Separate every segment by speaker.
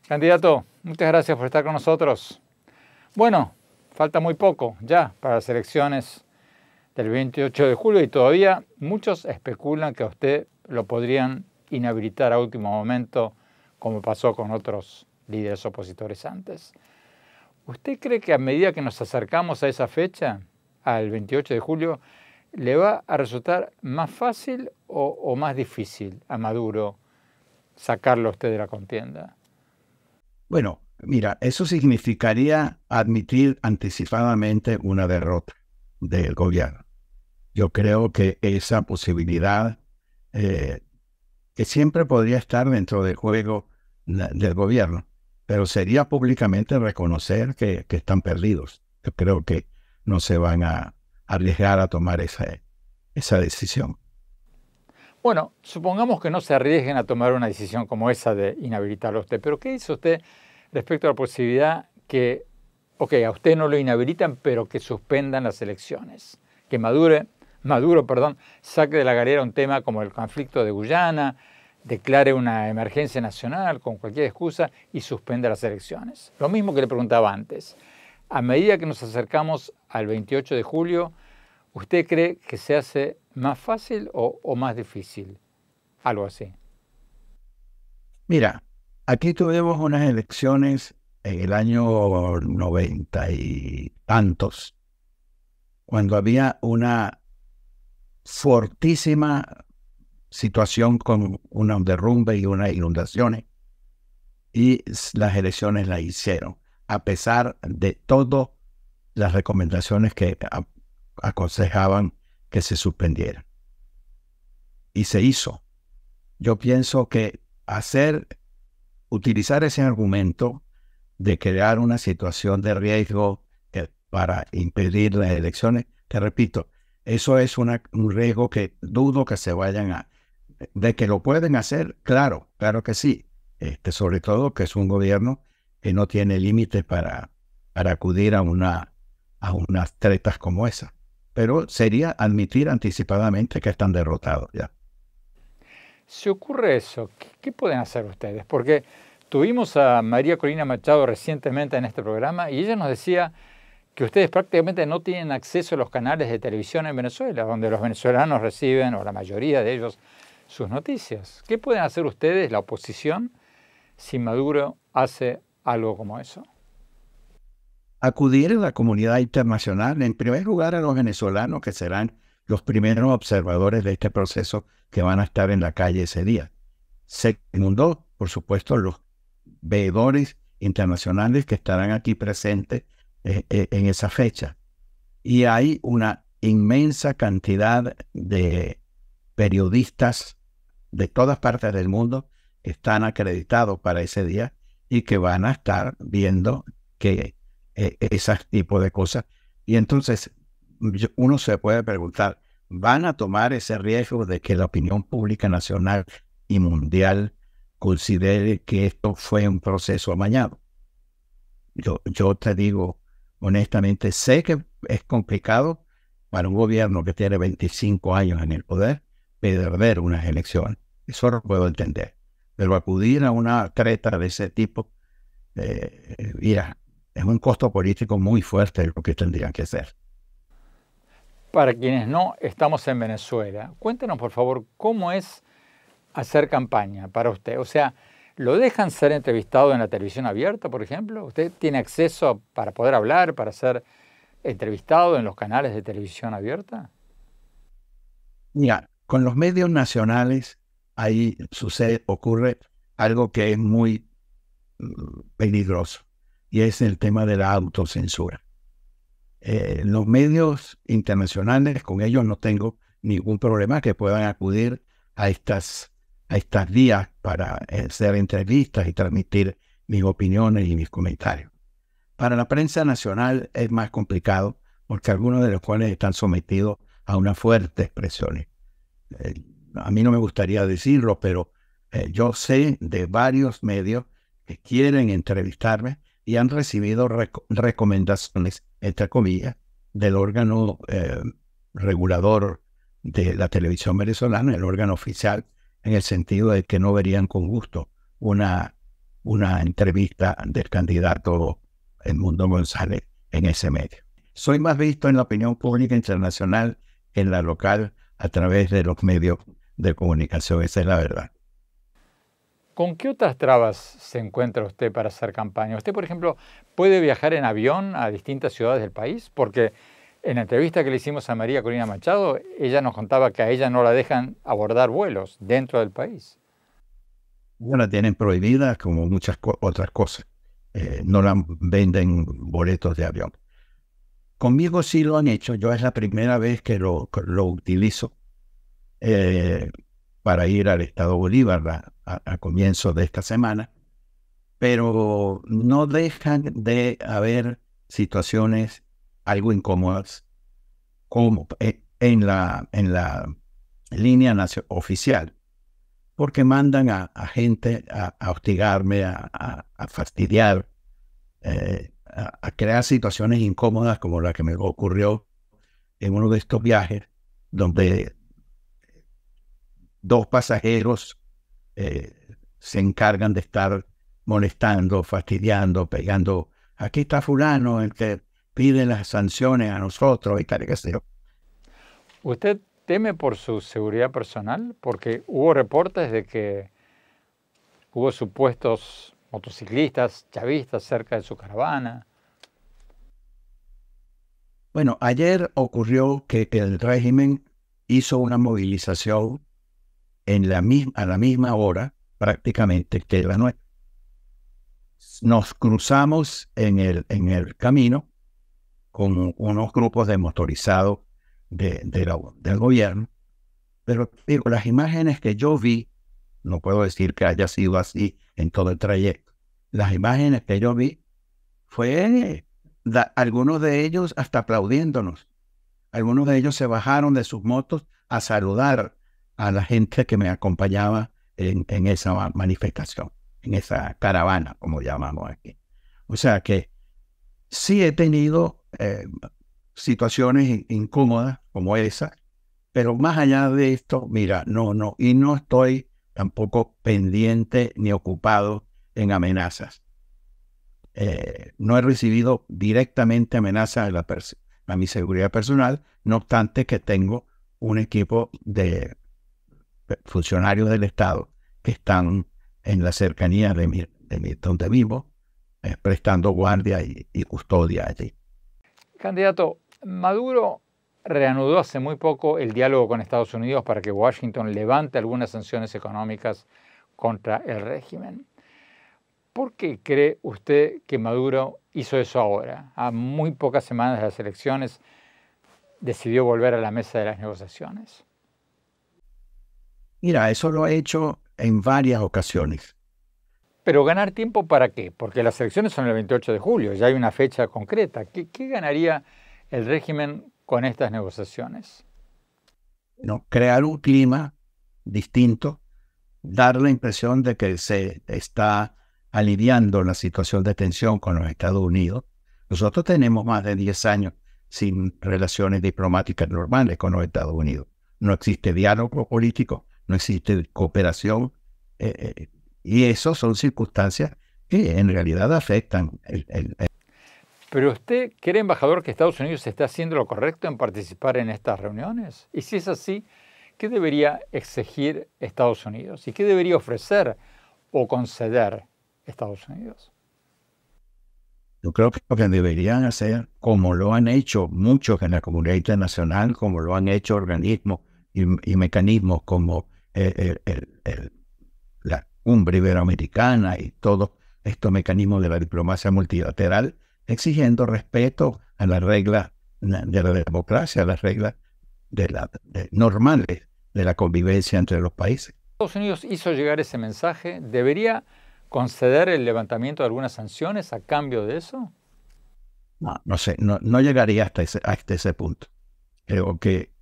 Speaker 1: Candidato, muchas gracias por estar con nosotros. Bueno, falta muy poco ya para las elecciones del 28 de julio y todavía muchos especulan que a usted lo podrían inhabilitar a último momento, como pasó con otros líderes opositores antes. ¿Usted cree que a medida que nos acercamos a esa fecha, al 28 de julio, le va a resultar más fácil o más difícil a Maduro sacarlo a usted de la contienda?
Speaker 2: Bueno, mira, eso significaría admitir anticipadamente una derrota del gobierno. Yo creo que esa posibilidad, que siempre podría estar dentro del juego del gobierno, pero sería públicamente reconocer que están perdidos. Yo creo que no se van a arriesgar a tomar esa decisión.
Speaker 1: Bueno, supongamos que no se arriesguen a tomar una decisión como esa de inhabilitarlo a usted, pero ¿qué dice usted respecto a la posibilidad que, a usted no lo inhabilitan, pero que suspendan las elecciones? Que Maduro, saque de la galera un tema como el conflicto de Guyana, declare una emergencia nacional con cualquier excusa y suspenda las elecciones. Lo mismo que le preguntaba antes. A medida que nos acercamos al 28 de julio, ¿usted cree que se hace más fácil o más difícil? Algo así.
Speaker 2: Mira, aquí tuvimos unas elecciones en el año 90 y tantos, cuando había una fortísima situación con un derrumbe y unas inundaciones, y las elecciones las hicieron, a pesar de todas las recomendaciones que aconsejaban que se suspendiera. Y se hizo. Yo pienso que utilizar ese argumento de crear una situación de riesgo para impedir las elecciones, te repito, eso es un riesgo que dudo que se vayan de que lo pueden hacer, claro que sí. Sobre todo que es un gobierno que no tiene límites para acudir a unas tretas como esa. Pero sería admitir anticipadamente que están derrotados ya.
Speaker 1: Si ocurre eso, ¿qué pueden hacer ustedes? Porque tuvimos a María Corina Machado recientemente en este programa y ella nos decía que ustedes prácticamente no tienen acceso a los canales de televisión en Venezuela, donde los venezolanos reciben, o la mayoría de ellos, sus noticias. ¿Qué pueden hacer ustedes, la oposición, si Maduro hace algo como eso?
Speaker 2: Acudir a la comunidad internacional, en primer lugar a los venezolanos, que serán los primeros observadores de este proceso que van a estar en la calle ese día. Segundo, por supuesto, los veedores internacionales que estarán aquí presentes en esa fecha. Y hay una inmensa cantidad de periodistas de todas partes del mundo que están acreditados para ese día y que van a estar viendo que ese tipo de cosas. Y entonces uno se puede preguntar, ¿van a tomar ese riesgo de que la opinión pública nacional y mundial considere que esto fue un proceso amañado? Yo te digo honestamente, sé que es complicado para un gobierno que tiene 25 años en el poder perder unas elecciones. Eso lo puedo entender. Pero acudir a una treta de ese tipo, mira, es un costo político muy fuerte lo que tendrían que hacer.
Speaker 1: Para quienes no estamos en Venezuela, cuéntenos por favor cómo es hacer campaña para usted. O sea, ¿lo dejan ser entrevistado en la televisión abierta, por ejemplo? ¿Usted tiene acceso para poder hablar, para ser entrevistado en los canales de televisión abierta?
Speaker 2: Mira, con los medios nacionales ahí ocurre algo que es muy peligroso, y es el tema de la autocensura. Los medios internacionales, con ellos no tengo ningún problema, que puedan acudir a estas vías para hacer entrevistas y transmitir mis opiniones y mis comentarios. Para la prensa nacional es más complicado, porque algunos de los cuales están sometidos a unas fuertes presiones. A mí no me gustaría decirlo, pero yo sé de varios medios que quieren entrevistarme y han recibido recomendaciones, entre comillas, del órgano regulador de la televisión venezolana, el órgano oficial, en el sentido de que no verían con gusto una una entrevista del candidato Edmundo González en ese medio. Soy más visto en la opinión pública internacional que en la local a través de los medios de comunicación, esa es la verdad.
Speaker 1: ¿Con qué otras trabas se encuentra usted para hacer campaña? ¿Usted, por ejemplo, puede viajar en avión a distintas ciudades del país? Porque en la entrevista que le hicimos a María Corina Machado, ella nos contaba que a ella no la dejan abordar vuelos dentro del país.
Speaker 2: No la tienen prohibida como muchas otras cosas. No la venden boletos de avión. Conmigo sí lo han hecho. Yo es la primera vez que lo utilizo para ir al estado Bolívar a comienzos de esta semana. Pero no dejan de haber situaciones algo incómodas como en la línea oficial, porque mandan a gente a hostigarme, a fastidiar, a crear situaciones incómodas como la que me ocurrió en uno de estos viajes, donde dos pasajeros se encargan de estar molestando, fastidiando, pegando. Aquí está fulano, el que pide las sanciones a nosotros y tal y qué sé yo.
Speaker 1: ¿Usted teme por su seguridad personal? Porque hubo reportes de que hubo supuestos motociclistas chavistas cerca de su caravana.
Speaker 2: Bueno, ayer ocurrió que el régimen hizo una movilización a la misma hora, prácticamente, que la nuestra. Nos cruzamos en el camino con unos grupos de motorizados del gobierno, pero digo, las imágenes que yo vi, no puedo decir que haya sido así en todo el trayecto, las imágenes que yo vi fue algunos de ellos hasta aplaudiéndonos. Algunos de ellos se bajaron de sus motos a saludar a la gente que me acompañaba en esa manifestación, en esa caravana, como llamamos aquí. O sea que sí he tenido situaciones incómodas como esa, pero más allá de esto, mira, y no estoy tampoco pendiente ni ocupado en amenazas. No he recibido directamente amenazas a mi seguridad personal, no obstante que tengo un equipo de funcionarios del Estado que están en la cercanía de donde vivo, prestando guardia y custodia allí.
Speaker 1: Candidato, Maduro reanudó hace muy poco el diálogo con Estados Unidos para que Washington levante algunas sanciones económicas contra el régimen. ¿Por qué cree usted que Maduro hizo eso ahora? A muy pocas semanas de las elecciones decidió volver a la mesa de las negociaciones.
Speaker 2: Mira, eso lo he hecho en varias ocasiones.
Speaker 1: Pero ¿ganar tiempo para qué? Porque las elecciones son el 28 de julio, ya hay una fecha concreta. ¿Qué ganaría el régimen con estas negociaciones?
Speaker 2: ¿No? Crear un clima distinto, dar la impresión de que se está aliviando la situación de tensión con los Estados Unidos. Nosotros tenemos más de 10 años sin relaciones diplomáticas normales con los Estados Unidos. No existe diálogo político, no existe cooperación, y eso son circunstancias que en realidad afectan
Speaker 1: ¿Pero usted cree, embajador, que Estados Unidos está haciendo lo correcto en participar en estas reuniones? Y si es así, ¿qué debería exigir Estados Unidos? ¿Y qué debería ofrecer o conceder Estados Unidos?
Speaker 2: Yo creo que lo que deberían hacer, como lo han hecho muchos en la comunidad internacional, como lo han hecho organismos y mecanismos como la Cumbre Iberoamericana y todos estos mecanismos de la diplomacia multilateral, exigiendo respeto a las reglas de la democracia, a las reglas normales de la convivencia entre los países.
Speaker 1: Estados Unidos hizo llegar ese mensaje. ¿Debería conceder el levantamiento de algunas sanciones a cambio de eso?
Speaker 2: No sé, no llegaría hasta ese punto. Creo que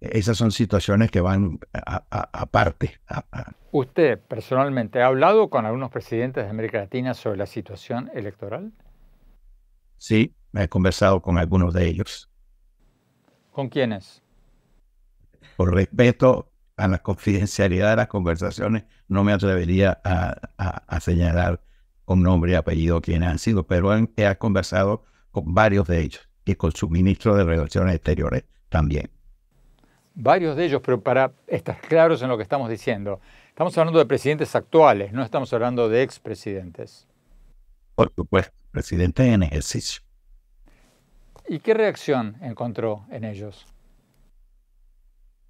Speaker 2: esas son situaciones que van aparte.
Speaker 1: ¿Usted personalmente ha hablado con algunos presidentes de América Latina sobre la situación electoral?
Speaker 2: Sí, he conversado con algunos de ellos.
Speaker 1: ¿Con quiénes?
Speaker 2: Por respeto a la confidencialidad de las conversaciones no me atrevería a señalar con nombre y apellido quiénes han sido, pero he conversado con varios de ellos y con su ministro de Relaciones Exteriores también.
Speaker 1: Varios de ellos, pero para estar claros en lo que estamos diciendo, estamos hablando de presidentes actuales, no estamos hablando de expresidentes.
Speaker 2: Por supuesto, presidentes en ejercicio.
Speaker 1: ¿Y qué reacción encontró en ellos?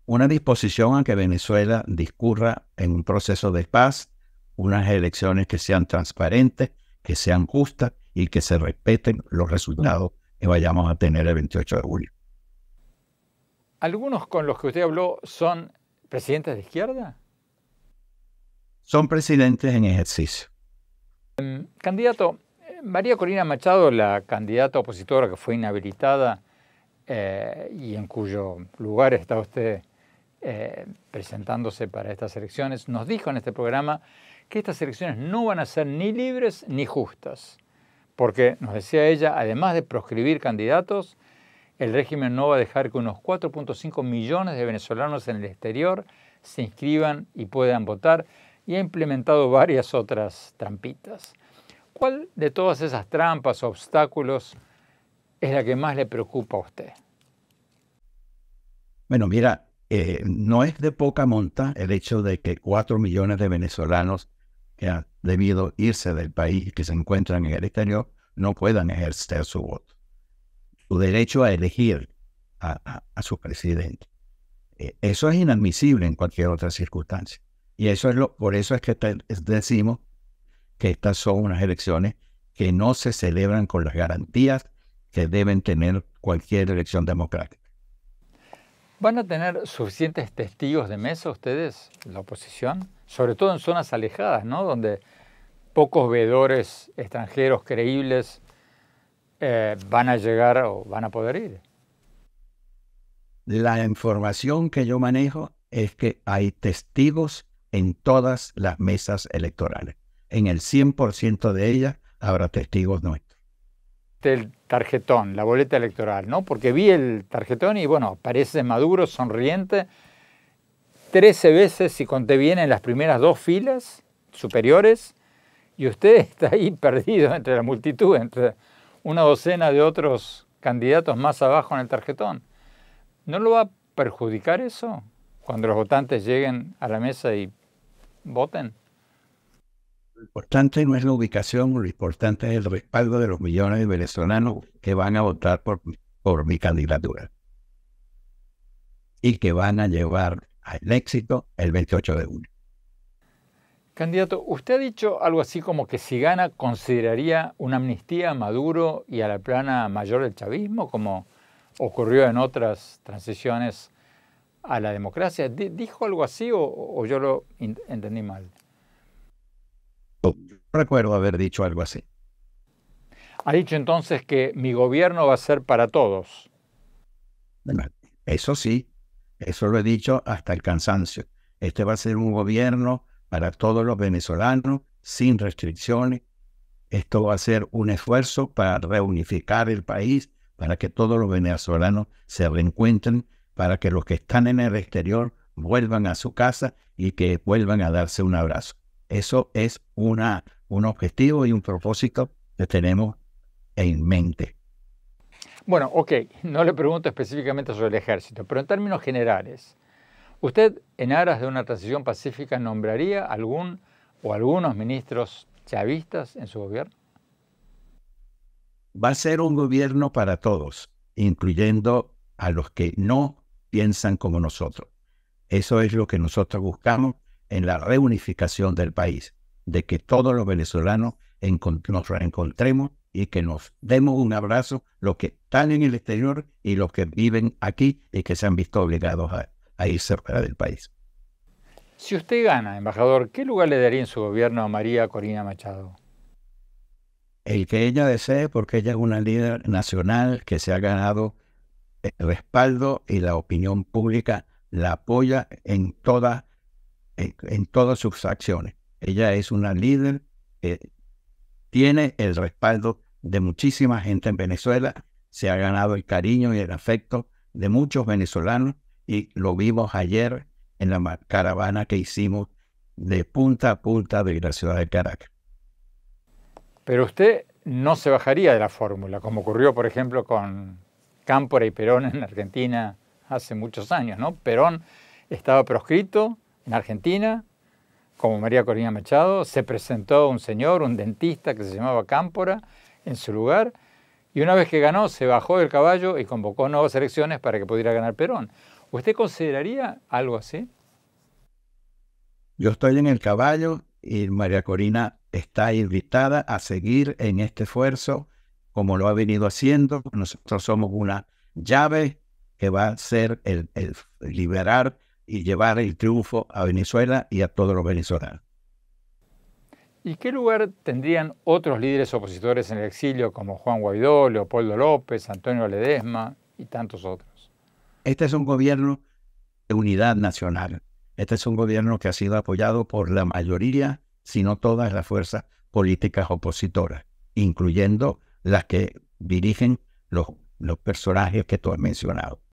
Speaker 2: Una disposición a que Venezuela discurra en un proceso de paz, unas elecciones que sean transparentes, que sean justas y que se respeten los resultados que vayamos a tener el 28 de julio.
Speaker 1: ¿Algunos con los que usted habló son presidentes de izquierda?
Speaker 2: Son presidentes en ejercicio.
Speaker 1: Candidato, María Corina Machado, la candidata opositora que fue inhabilitada y en cuyo lugar está usted presentándose para estas elecciones, nos dijo en este programa que estas elecciones no van a ser ni libres ni justas, porque, nos decía ella, además de proscribir candidatos, el régimen no va a dejar que unos 4.5 millones de venezolanos en el exterior se inscriban y puedan votar, y ha implementado varias otras trampitas. ¿Cuál de todas esas trampas o obstáculos es la que más le preocupa a usted?
Speaker 2: Bueno, mira, no es de poca monta el hecho de que 4 millones de venezolanos que han debido irse del país y que se encuentran en el exterior no puedan ejercer su voto, su derecho a elegir a su presidente. Eso es inadmisible en cualquier otra circunstancia. Y eso es por eso es que decimos que estas son unas elecciones que no se celebran con las garantías que deben tener cualquier elección democrática.
Speaker 1: ¿Van a tener suficientes testigos de mesa ustedes, la oposición? Sobre todo en zonas alejadas, ¿no? Donde pocos veedores extranjeros creíbles van a llegar o van a poder ir.
Speaker 2: La información que yo manejo es que hay testigos en todas las mesas electorales. En el 100% de ellas habrá testigos nuestros.
Speaker 1: El tarjetón, la boleta electoral, ¿no? Porque vi el tarjetón y, bueno, aparece Maduro sonriente 13 veces, si conté bien, en las primeras 2 filas superiores, y usted está ahí perdido entre la multitud, entre una docena de otros candidatos más abajo en el tarjetón. ¿No lo va a perjudicar eso cuando los votantes lleguen a la mesa y voten?
Speaker 2: Lo importante no es la ubicación, lo importante es el respaldo de los millones de venezolanos que van a votar por mi candidatura y que van a llevar al éxito el 28 de julio.
Speaker 1: Candidato, usted ha dicho algo así como que si gana consideraría una amnistía a Maduro y a la plana mayor del chavismo, como ocurrió en otras transiciones a la democracia. ¿Dijo algo así o yo lo entendí mal?
Speaker 2: No recuerdo haber dicho algo así.
Speaker 1: Ha dicho entonces que mi gobierno va a ser para todos.
Speaker 2: Bueno, eso sí, eso lo he dicho hasta el cansancio. Este va a ser un gobierno para todos los venezolanos, sin restricciones. Esto va a ser un esfuerzo para reunificar el país, para que todos los venezolanos se reencuentren, para que los que están en el exterior vuelvan a su casa y que vuelvan a darse un abrazo. Eso es un objetivo y un propósito que tenemos en mente.
Speaker 1: Bueno, ok, no le pregunto específicamente sobre el ejército, pero en términos generales, ¿usted en aras de una transición pacífica nombraría algún o algunos ministros chavistas en su gobierno?
Speaker 2: Va a ser un gobierno para todos, incluyendo a los que no piensan como nosotros. Eso es lo que nosotros buscamos en la reunificación del país, de que todos los venezolanos nos reencontremos y que nos demos un abrazo, los que están en el exterior y los que viven aquí y que se han visto obligados a irse fuera del país.
Speaker 1: Si usted gana, embajador, ¿qué lugar le daría en su gobierno a María Corina Machado?
Speaker 2: El que ella desee, porque ella es una líder nacional que se ha ganado el respaldo y la opinión pública la apoya en todas sus acciones. Ella es una líder que tiene el respaldo de muchísima gente en Venezuela, se ha ganado el cariño y el afecto de muchos venezolanos y lo vimos ayer en la caravana que hicimos de punta a punta de la ciudad de Caracas.
Speaker 1: Pero usted no se bajaría de la fórmula, como ocurrió, por ejemplo, con Cámpora y Perón en Argentina hace muchos años, ¿no? Perón estaba proscrito en Argentina, como María Corina Machado, se presentó un señor, un dentista que se llamaba Cámpora, en su lugar, y una vez que ganó, se bajó del caballo y convocó nuevas elecciones para que pudiera ganar Perón. ¿Usted consideraría algo así?
Speaker 2: Yo estoy en el caballo y María Corina está invitada a seguir en este esfuerzo como lo ha venido haciendo. Nosotros somos una llave que va a ser el liberar y llevar el triunfo a Venezuela y a todos los venezolanos.
Speaker 1: ¿Y qué lugar tendrían otros líderes opositores en el exilio como Juan Guaidó, Leopoldo López, Antonio Ledesma y tantos otros?
Speaker 2: Este es un gobierno de unidad nacional. Este es un gobierno que ha sido apoyado por la mayoría, si no todas las fuerzas políticas opositoras, incluyendo las que dirigen los personajes que tú has mencionado.